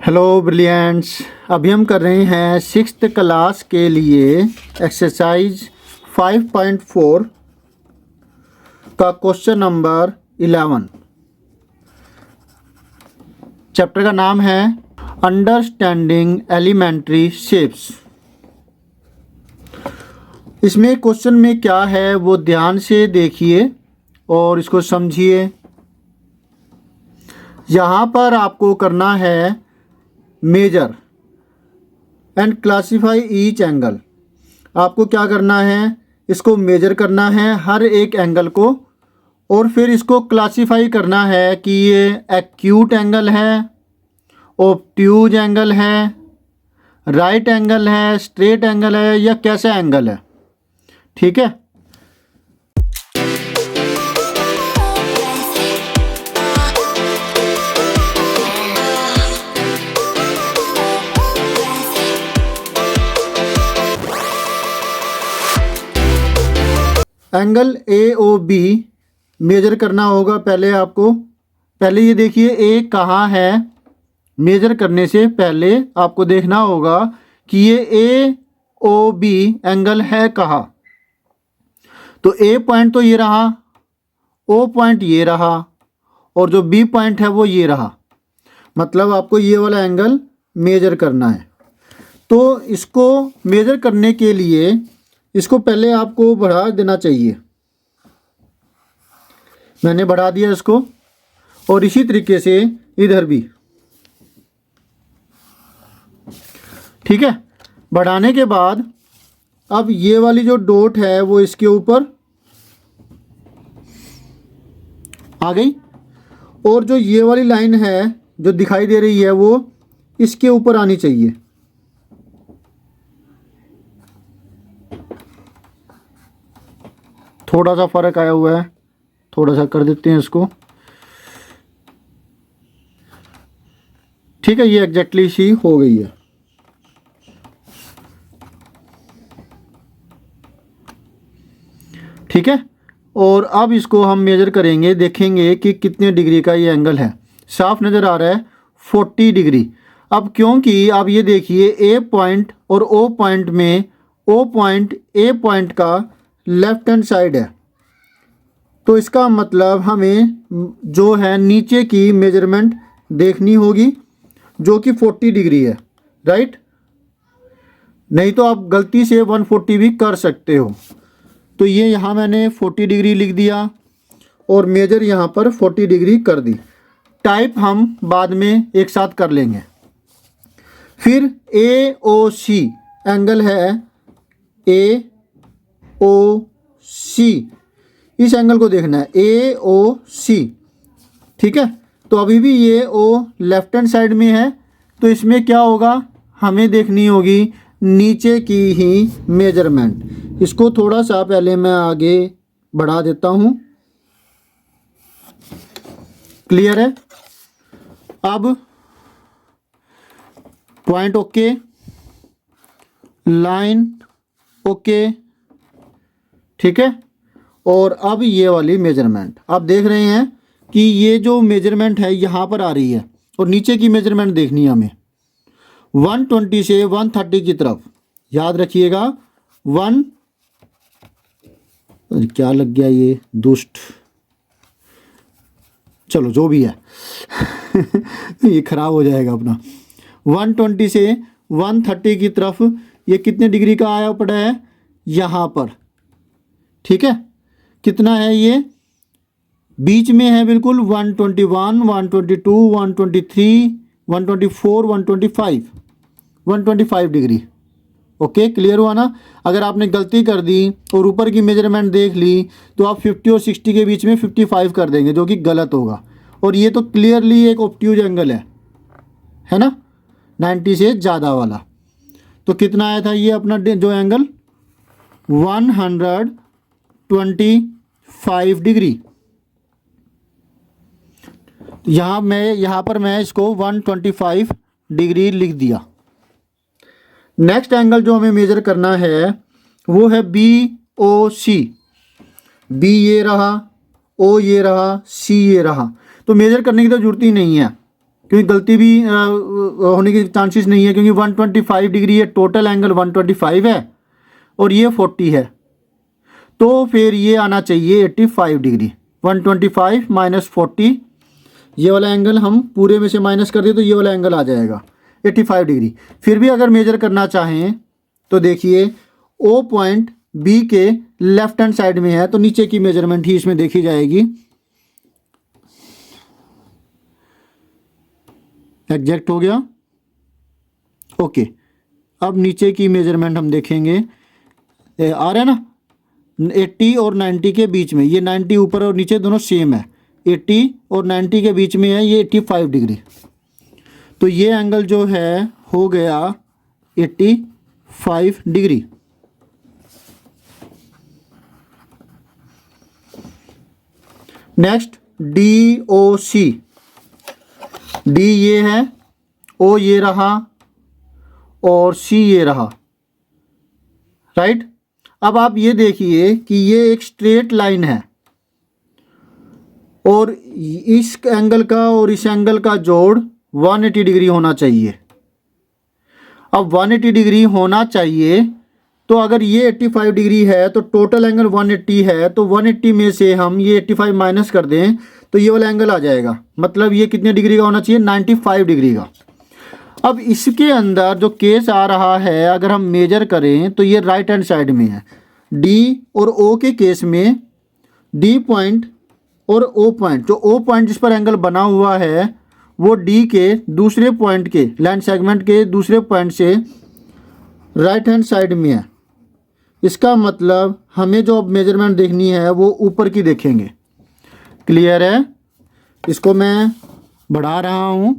Hello brilliants. अभी हम कर रहे हैं सिक्स्थ क्लास के लिए एक्सरसाइज 5.4 का क्वेश्चन नंबर 11। चैप्टर का नाम है अंडरस्टैंडिंग एलिमेंट्री शेप्स। इसमें क्वेश्चन में क्या है वो ध्यान से देखिए और इसको समझिए। यहाँ पर आपको करना है measure and classify each angle. आपको क्या करना है, इसको मेजर करना है हर एक एंगल को, और फिर इसको क्लासीफाई करना है कि ये एक्यूट एंगल है, ऑब्ट्यूज एंगल है, राइट एंगल है, स्ट्रेट एंगल है या कैसा एंगल है। ठीक है। Angle A O B measure करना होगा। पहले ये देखिए ए कहाँ है। मेजर करने से पहले आपको देखना होगा कि ये ए ओ बी एंगल है कहाँ। तो ए पॉइंट तो ये रहा, ओ पॉइंट ये रहा, और जो बी पॉइंट है वो ये रहा। मतलब आपको ये वाला एंगल मेजर करना है। तो इसको मेजर करने के लिए इसको पहले आपको बढ़ा देना चाहिए। मैंने बढ़ा दिया इसको, और इसी तरीके से इधर भी। ठीक है। बढ़ाने के बाद अब ये वाली जो डॉट है वो इसके ऊपर आ गई, और जो ये वाली लाइन है जो दिखाई दे रही है वो इसके ऊपर आनी चाहिए। थोड़ा सा फर्क आया हुआ है, थोड़ा सा कर देते हैं इसको। ठीक है, ये एग्जैक्टली सी हो गई है। ठीक है। और अब इसको हम मेजर करेंगे, देखेंगे कि कितने डिग्री का ये एंगल है। साफ नज़र आ रहा है 40 डिग्री। अब क्योंकि आप ये देखिए ए पॉइंट और ओ पॉइंट में, ओ पॉइंट ए पॉइंट का लेफ्ट हैंड साइड है, तो इसका मतलब हमें जो है नीचे की मेजरमेंट देखनी होगी जो कि 40 डिग्री है। राइट। नहीं तो आप गलती से 140 भी कर सकते हो। तो ये यहाँ मैंने 40 डिग्री लिख दिया और मेजर यहाँ पर 40 डिग्री कर दी। टाइप हम बाद में एक साथ कर लेंगे। फिर ए ओ सी एंगल है, ए ओ सी, इस एंगल को देखना है, ए ओ सी। ठीक है। तो अभी भी ये ओ लेफ्ट हैंड साइड में है, तो इसमें क्या होगा, हमें देखनी होगी नीचे की ही मेजरमेंट। इसको थोड़ा सा पहले मैं आगे बढ़ा देता हूँ। क्लियर है। अब पॉइंट ओके, लाइन ओके। ठीक है। और अब ये वाली मेजरमेंट आप देख रहे हैं कि ये जो मेजरमेंट है यहाँ पर आ रही है, और नीचे की मेजरमेंट देखनी है हमें 120 से 130 की तरफ। याद रखिएगा 1, क्या लग गया ये दुष्ट, चलो जो भी है ये खराब हो जाएगा अपना। 120 से 130 की तरफ ये कितने डिग्री का आया पड़ा है यहाँ पर। ठीक है। कितना है ये, बीच में है बिल्कुल 121, 122, 123, 124, 125 डिग्री। ओके, क्लियर हुआ ना। अगर आपने गलती कर दी और ऊपर की मेजरमेंट देख ली तो आप 50 और 60 के बीच में 55 कर देंगे, जो कि गलत होगा। और ये तो क्लियरली एक ऑब्ट्यूज एंगल है ना, 90 से ज़्यादा वाला। तो कितना आया था ये अपना जो एंगल, 125 डिग्री। यहाँ पर मैं इसको 125 डिग्री लिख दिया। नेक्स्ट एंगल जो हमें मेजर करना है वो है बी ओ सी। बी ये रहा, ओ ये रहा, सी ये रहा। तो मेजर करने की तो जरूरत ही नहीं है। क्योंकि गलती भी होने के चांसेस नहीं है, क्योंकि 125 डिग्री है, टोटल एंगल 125 है और ये 40 है, तो फिर ये आना चाहिए 85 डिग्री। 125 माइनस 40, ये वाला एंगल हम पूरे में से माइनस कर दें तो ये वाला एंगल आ जाएगा 85 डिग्री। फिर भी अगर मेजर करना चाहें तो देखिए ओ पॉइंट बी के लेफ्ट हैंड साइड में है, तो नीचे की मेजरमेंट ही इसमें देखी जाएगी। एग्जैक्ट हो गया, ओके। अब नीचे की मेजरमेंट हम देखेंगे, आ रहा है ना 80 और 90 के बीच में, ये 90 ऊपर और नीचे दोनों सेम है, 80 और 90 के बीच में है ये 85 डिग्री। तो ये एंगल जो है हो गया 85 डिग्री। नेक्स्ट डी ओ सी, डी ये है, ओ ये रहा और सी ये रहा, राइट। अब आप ये देखिए कि ये एक स्ट्रेट लाइन है और इस एंगल का और इस एंगल का जोड़ 180 डिग्री होना चाहिए। अब 180 डिग्री होना चाहिए, तो अगर ये 85 डिग्री है तो टोटल एंगल 180 है, तो 180 में से हम ये 85 माइनस कर दें तो ये वाला एंगल आ जाएगा। मतलब ये कितने डिग्री का होना चाहिए, 95 डिग्री का। अब इसके अंदर जो केस आ रहा है, अगर हम मेजर करें तो ये राइट हैंड साइड में है। डी और ओ के केस में डी पॉइंट और ओ पॉइंट, जो ओ पॉइंट जिस पर एंगल बना हुआ है वो डी के दूसरे पॉइंट के लाइन सेगमेंट के दूसरे पॉइंट से राइट हैंड साइड में है। इसका मतलब हमें जो अब मेजरमेंट देखनी है वो ऊपर की देखेंगे। क्लियर है? इसको मैं बढ़ा रहा हूँ।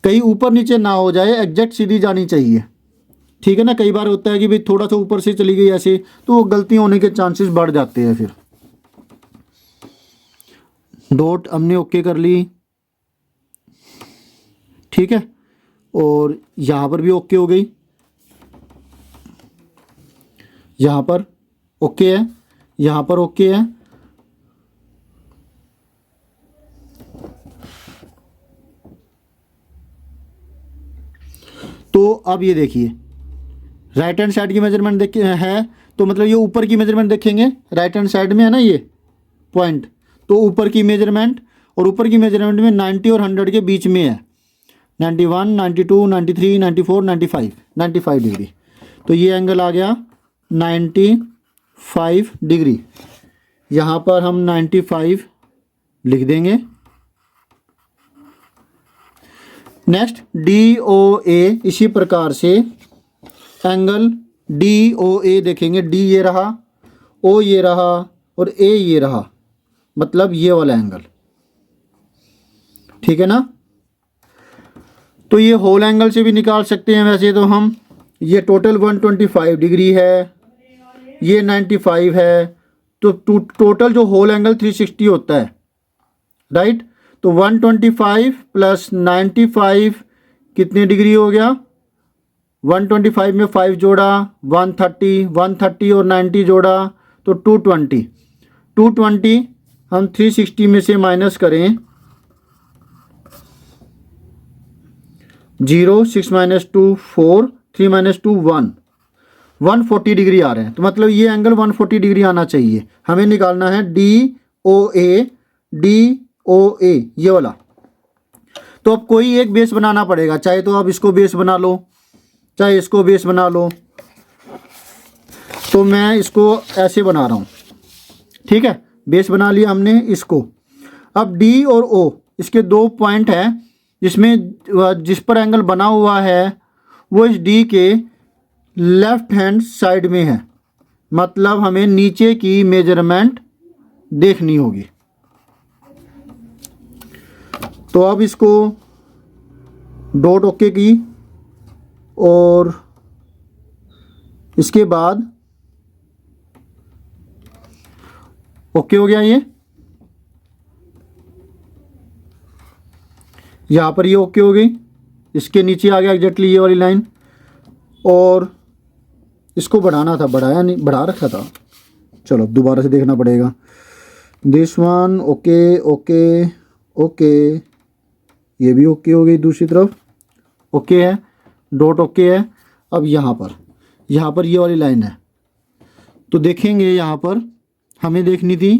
कहीं ऊपर नीचे ना हो जाए, एग्जैक्ट सीधी जानी चाहिए, ठीक है ना। कई बार होता है कि भाई थोड़ा सा ऊपर से चली गई ऐसे, तो वो गलती होने के चांसेस बढ़ जाते हैं। फिर डॉट हमने ओके कर ली, ठीक है, और यहाँ पर भी ओके हो गई, यहाँ पर ओके है, यहाँ पर ओके है। तो अब ये देखिए राइट हैंड साइड की मेजरमेंट देख है, तो मतलब ये ऊपर की मेजरमेंट देखेंगे, राइट हैंड साइड में है ना ये पॉइंट, तो ऊपर की मेजरमेंट, और ऊपर की मेजरमेंट में 90 और 100 के बीच में है, 91, 92, 93, 94, 95, 95 डिग्री। तो ये एंगल आ गया 95 डिग्री। यहाँ पर हम 95 लिख देंगे। नेक्स्ट डी ओ ए, इसी प्रकार से एंगल डी ओ ए देखेंगे। डी ये रहा, ओ ये रहा और ए ये रहा, मतलब ये वाला एंगल, ठीक है ना। तो ये होल एंगल से भी निकाल सकते हैं वैसे तो हम। ये टोटल 125 डिग्री है, ये 95 है, तो टोटल जो होल एंगल 360 होता है, राइट। तो 125 प्लस 95 कितने डिग्री हो गया, 125 में 5 जोड़ा 130, 130 और 90 जोड़ा तो 220। 220 हम 360 में से माइनस करें, 0, 6 माइनस 2 4, 3 माइनस 2 1, 140 डिग्री आ रहे हैं। तो मतलब ये एंगल 140 डिग्री आना चाहिए। हमें निकालना है डी ओ ए, डी ओ ए ये वाला। तो अब कोई एक बेस बनाना पड़ेगा, चाहे तो आप इसको बेस बना लो, चाहे इसको बेस बना लो। तो मैं इसको ऐसे बना रहा हूँ, ठीक है, बेस बना लिया हमने इसको। अब डी और ओ इसके दो पॉइंट हैं, जिसमें जिस पर एंगल बना हुआ है वो इस डी के लेफ्ट हैंड साइड में है। मतलब हमें नीचे की मेजरमेंट देखनी होगी। तो अब इसको डॉट ओके की और इसके बाद ओके हो गया। ये यहाँ पर ये ओके हो गई, इसके नीचे आ गया एग्जैक्टली ये वाली लाइन। और इसको बढ़ाना था, बढ़ाया नहीं, बढ़ा रखा था, चलो दोबारा से देखना पड़ेगा। This one okay okay okay, ये भी ओके हो गई, दूसरी तरफ ओके है, डॉट ओके है। अब यहाँ पर ये वाली लाइन है, तो देखेंगे यहाँ पर हमें देखनी थी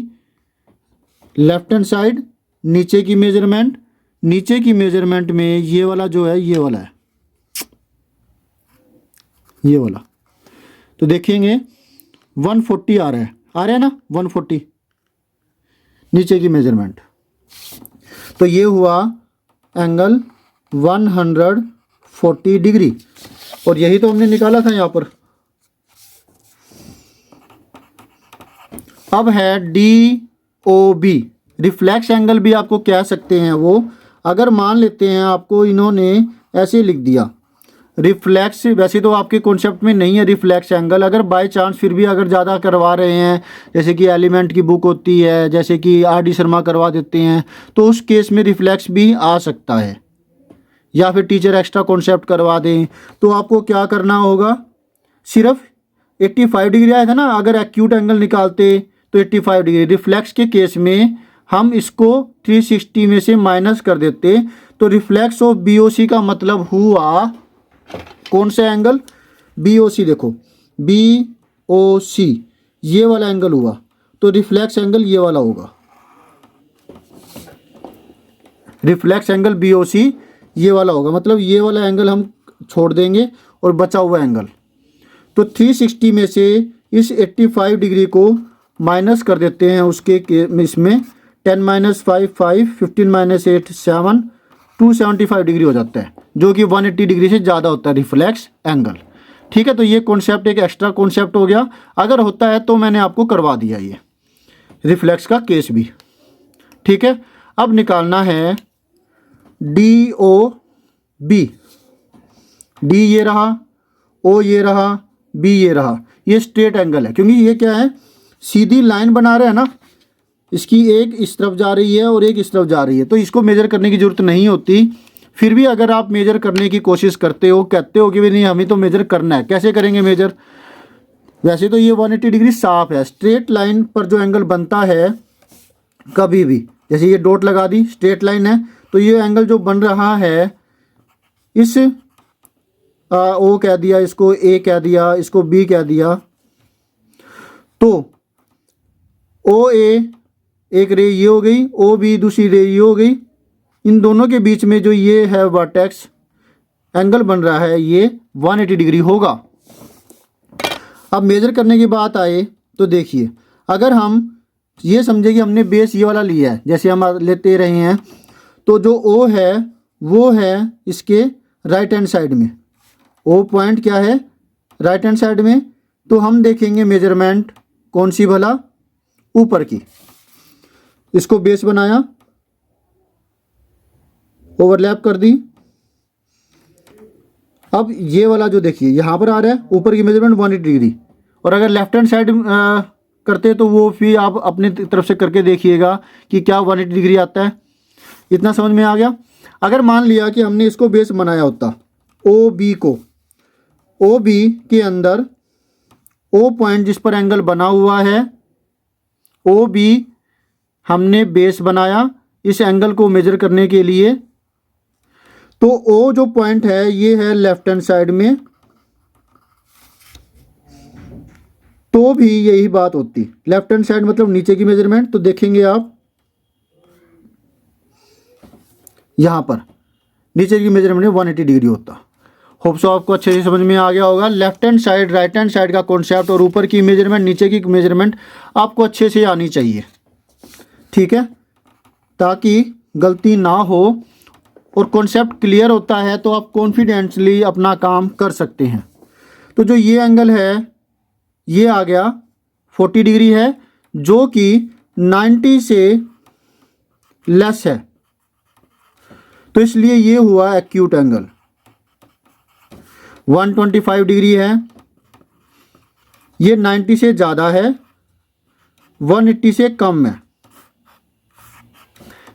लेफ्ट हैंड साइड नीचे की मेजरमेंट, नीचे की मेजरमेंट में ये वाला जो है ये वाला है, ये वाला, तो देखेंगे 140 आ रहा है ना 140 नीचे की मेजरमेंट, तो ये हुआ एंगल 140 डिग्री, और यही तो हमने निकाला था यहाँ पर। अब है DOB, रिफ्लेक्स एंगल भी आपको कह सकते हैं वो। अगर मान लेते हैं आपको इन्होंने ऐसे लिख दिया रिफ्लेक्स, वैसे तो आपके कॉन्सेप्ट में नहीं है रिफ्लेक्स एंगल, अगर बाय चांस फिर भी अगर ज़्यादा करवा रहे हैं, जैसे कि एलिमेंट की बुक होती है, जैसे कि RD शर्मा करवा देते हैं, तो उस केस में रिफ्लेक्स भी आ सकता है, या फिर टीचर एक्स्ट्रा कॉन्सेप्ट करवा दें। तो आपको क्या करना होगा, सिर्फ 85 डिग्री आया था ना, अगर एक्यूट एंगल निकालते तो 85 डिग्री, रिफ्लेक्स के केस में हम इसको 360 में से माइनस कर देते, तो रिफ्लेक्स ऑफ BOC का मतलब हुआ कौन सा एंगल, BOC, देखो BOC ये वाला एंगल हुआ, तो रिफ्लेक्स एंगल ये वाला होगा, रिफ्लेक्स एंगल BOC ये वाला होगा, मतलब ये वाला एंगल हम छोड़ देंगे और बचा हुआ एंगल, तो 360 में से इस 85 डिग्री को माइनस कर देते हैं उसके इसमें 10 - 5 5, 15 - 8 7, 275 डिग्री हो जाता है, जो कि 180 डिग्री से ज़्यादा होता है रिफ्लेक्स एंगल। ठीक है, तो ये कॉन्सेप्ट एक एक्स्ट्रा कॉन्सेप्ट हो गया, अगर होता है तो मैंने आपको करवा दिया ये रिफ्लेक्स का केस भी। ठीक है, अब निकालना है DOB, D ये रहा, O ये रहा, B ये रहा, ये स्ट्रेट एंगल है, क्योंकि ये क्या है सीधी लाइन बना रहे हैं ना, इसकी एक इस तरफ जा रही है और एक इस तरफ जा रही है, तो इसको मेजर करने की ज़रूरत नहीं होती। फिर भी अगर आप मेजर करने की कोशिश करते हो, कहते हो कि भी नहीं हमें तो मेजर करना है, कैसे करेंगे मेजर, वैसे तो ये 180 डिग्री साफ है, स्ट्रेट लाइन पर जो एंगल बनता है कभी भी, जैसे ये डॉट लगा दी स्ट्रेट लाइन है, तो ये एंगल जो बन रहा है इस O कह दिया, इसको A कह दिया, इसको B कह दिया, तो OA एक रे ये हो गई, OB दूसरी रे ये हो गई, इन दोनों के बीच में जो ये है वर्टेक्स एंगल बन रहा है ये 180 डिग्री होगा। अब मेजर करने की बात आए तो देखिए, अगर हम ये समझे कि हमने बेस ये वाला लिया है, जैसे हम लेते रहे हैं, तो जो O है वो है इसके राइट हैंड साइड में, O पॉइंट क्या है राइट हैंड साइड में, तो हम देखेंगे मेजरमेंट कौन सी भला, ऊपर की, इसको बेस बनाया, ओवरलैप कर दी। अब ये वाला जो देखिए यहाँ पर आ रहा है ऊपर की मेजरमेंट 180 डिग्री, और अगर लेफ्ट हैंड साइड करते तो वो फिर आप अपने तरफ से करके देखिएगा कि क्या 180 डिग्री आता है। इतना समझ में आ गया। अगर मान लिया कि हमने इसको बेस बनाया होता OB को, OB के अंदर O पॉइंट जिस पर एंगल बना हुआ है, OB हमने बेस बनाया इस एंगल को मेजर करने के लिए, तो O जो पॉइंट है ये है लेफ्ट हैंड साइड में, तो भी यही बात होती, लेफ्ट हैंड साइड मतलब नीचे की मेजरमेंट, तो देखेंगे आप यहाँ पर नीचे की मेजरमेंट 180 डिग्री होता। होप सो आपको अच्छे से समझ में आ गया होगा। Left hand side right hand side का कॉन्सेप्ट और ऊपर की मेजरमेंट नीचे की मेजरमेंट आपको अच्छे से आनी चाहिए, ठीक है, ताकि गलती ना हो, और कॉन्सेप्ट क्लियर होता है तो आप कॉन्फिडेंटली अपना काम कर सकते हैं। तो जो ये एंगल है ये आ गया 40 डिग्री है, जो कि 90 से लेस है, तो इसलिए ये हुआ एक्यूट एंगल। 125 डिग्री है, ये 90 से ज़्यादा है, 180 से कम है,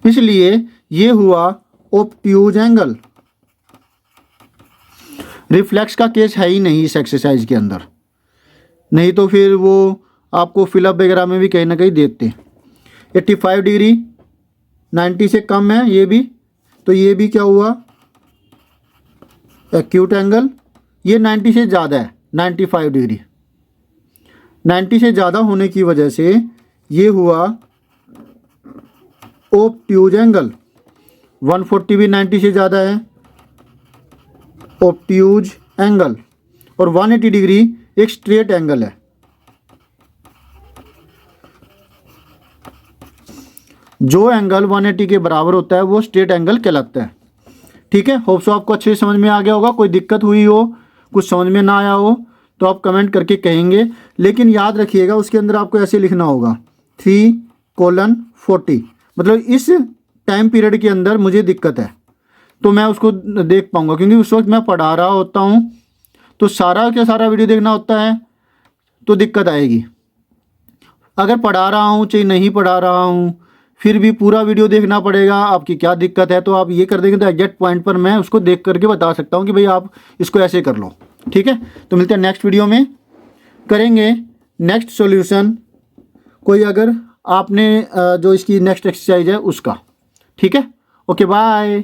इसलिए ये हुआ ऑब्ट्यूज एंगल। रिफ्लेक्स का केस है ही नहीं इस एक्सरसाइज के अंदर, नहीं तो फिर वो आपको फिलअप वगैरह में भी कहीं ना कहीं देते। 85 डिग्री, 90 से कम है ये भी, तो ये भी क्या हुआ, एक्यूट एंगल। ये 90 से ज़्यादा है, 95 डिग्री, 90 से ज़्यादा होने की वजह से ये हुआ ऑब्ट्यूज एंगल। 140 भी 90 से ज़्यादा है, ऑब्ट्यूज एंगल। और 180 डिग्री एक स्ट्रेट एंगल है। जो एंगल 180 के बराबर होता है वो स्ट्रेट एंगल कहलाता है। ठीक है, होप सो आपको अच्छे से समझ में आ गया होगा। कोई दिक्कत हुई हो, कुछ समझ में ना आया हो तो आप कमेंट करके कहेंगे, लेकिन याद रखिएगा उसके अंदर आपको ऐसे लिखना होगा 3:40, मतलब इस टाइम पीरियड के अंदर मुझे दिक्कत है तो मैं उसको देख पाऊंगा, क्योंकि उस वक्त मैं पढ़ा रहा होता हूँ तो सारा का सारा वीडियो देखना होता है तो दिक्कत आएगी। अगर पढ़ा रहा हूँ चाहे नहीं पढ़ा रहा हूँ फिर भी पूरा वीडियो देखना पड़ेगा, आपकी क्या दिक्कत है तो आप ये कर देंगे तो एग्जैक्ट पॉइंट पर मैं उसको देख करके बता सकता हूँ कि भाई आप इसको ऐसे कर लो। ठीक है, तो मिलते हैं नेक्स्ट वीडियो में, करेंगे नेक्स्ट सॉल्यूशन कोई, अगर आपने जो इसकी नेक्स्ट एक्सरसाइज है उसका। ठीक है, ओके बाय।